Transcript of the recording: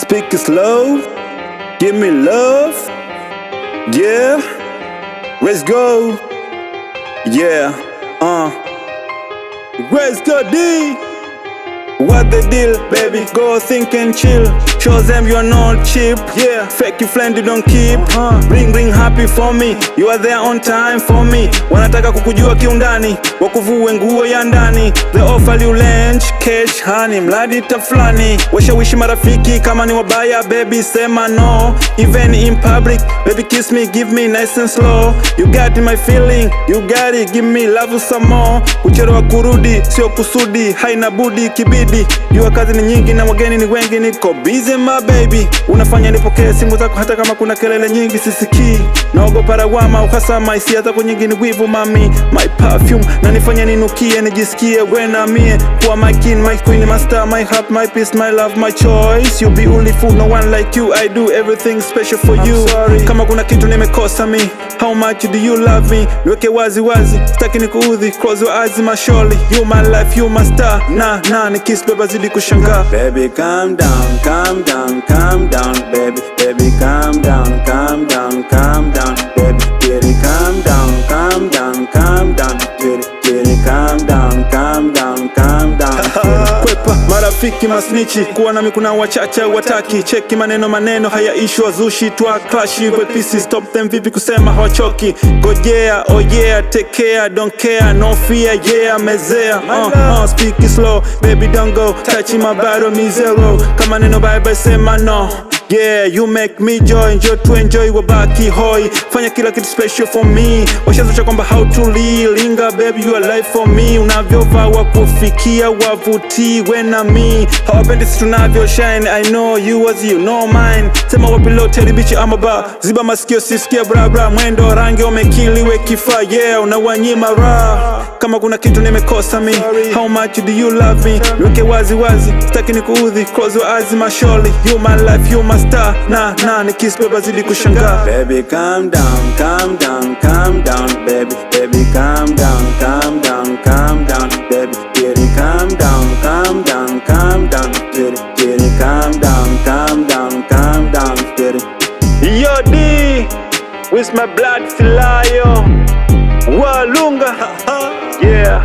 Speak it slow, give me love. Yeah, let's go. Yeah, let's go D. What the deal, baby? Go think and chill. Show them you're not cheap. Yeah, fake you friend you don't keep. Bring happy for me. You are there on time for me. Wanataka kukujua kiundani, wakuvue nguo ya ndani. The offer you lunch, cash, honey, mradi tafulani. Washawishi marafiki kama ni wabaya, baby sema no. Even in public, baby kiss me, give me nice and slow. You got my feeling, you got it, give me love some more. Kuchelewa kurudi, sio kusudi, haina budi kibidi. Jua kazi ni nyingi na wageni ni wengi, niko busy my baby. Unafanya nipokee simu zako hata kama kuna kelele nyingi sisikii. Naogopa lawama, uhasama, hisia zako nyingi ni wivu mami. My perfume, na nifanya ninukie, nijisikie when I'm here. Kuwa my king, my queen, my star, my heart, my peace, my love, my choice. You beautiful, no one like you. I do everything special for you. Sorry kama kuna kitu nimekosa me. How much do you love me? Niweke wazi wazi, sitaki nikuudhi. Close your eyes, my surely. You my life, you my star. Na nikiss beba zidi kushangaa. Baby calm down, calm down, calm down. Baby, baby calm down, calm down, calm down. Baby, baby calm down, calm down, calm down. Baby, calm down, calm down, calm down. Kwepa marafiki masnichi, kuwa nami kuna wachache wataki. Cheki maneno hayaishi, wazushi twa clash. Wepisi stop them, vipi kusema hawachoki. Gojea, oh yeah, take care, don't care, no fear, yeah, mezea. Speak it slow, baby don't go touching my bottom, me zero. Kama neno bye sema no. Yeah, you make me joy to enjoy, wabaki hoi. Fanya kila kitu special for me. Washazocha kwamba how to linger, baby you are life for me. Unavyovaa wakufikia wavuti wena me. Hawapendi si tunavyo shine, I know you was you know mine. Sema wapi low tell bichi ama ba. Ziba masikio sisikia bra bra. Mwendo rangi umekili we kifaa. Yeah, unawanyima raha. Kama kuna kitu nimekosa me. How much do you love me? Niweke wazi wazi, sitaki nikuudhi. Close your eyes my surely. You my life, you my star. Na nikiss beba zidi kushangaa. Baby calm down, calm down, calm down. Baby, baby calm down, calm down, calm down. Baby, baby calm down, calm down, calm down. Baby, baby calm down, calm down, calm down. Baby. Yo D, with my blood Filayo Walunga. Yeah.